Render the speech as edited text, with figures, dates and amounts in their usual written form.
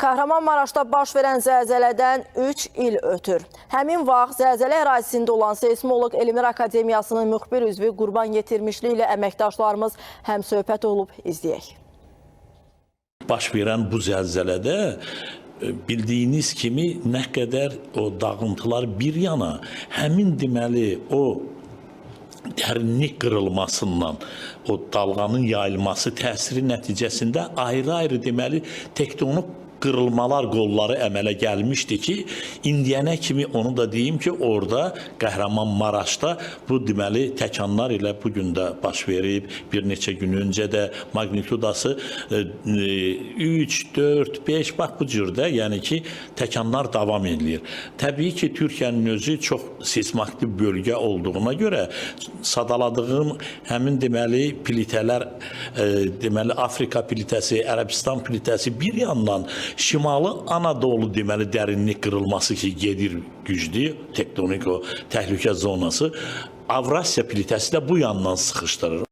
Kahramanmaraşda baş verən zəlzələdən 3 il ötür. Həmin vaxt zəlzələ ərazisində olan Seysmoloq Elmlər Akademiyasının müxbir üzvü Qurban Yetirmişli ilə əməkdaşlarımız həm söhbət olub, izləyək. Baş verən bu zəlzələdə bildiyiniz kimi nə qədər o dağıntılar bir yana, həmin deməli o dərinlik qırılmasından, o dalğanın yayılması təsiri nəticəsində ayrı-ayrı deməli tektonik qırılmalar qolları əmələ gəlmişdi ki, indiyənə kimi onu da deyim ki, orada Qəhrəmanmaraşda bu deməli təkanlar ilə bugün də baş verib. Bir neçə gün öncə də magnitudası 3, 4, 5 bax bu cürdə, yəni ki, təkanlar davam edir. Təbii ki, Türkiyənin özü çox seismaktiv bölgə olduğuna görə sadaladığım həmin deməli plitələr, deməli Afrika plitəsi, Ərəbistan plitəsi bir yandan Şimalı Anadolu deməli dərinlik qırılması ki gedir güclü, tektonik o təhlükə zonası, Avrasiya plitəsi də bu yandan sıxışdırır.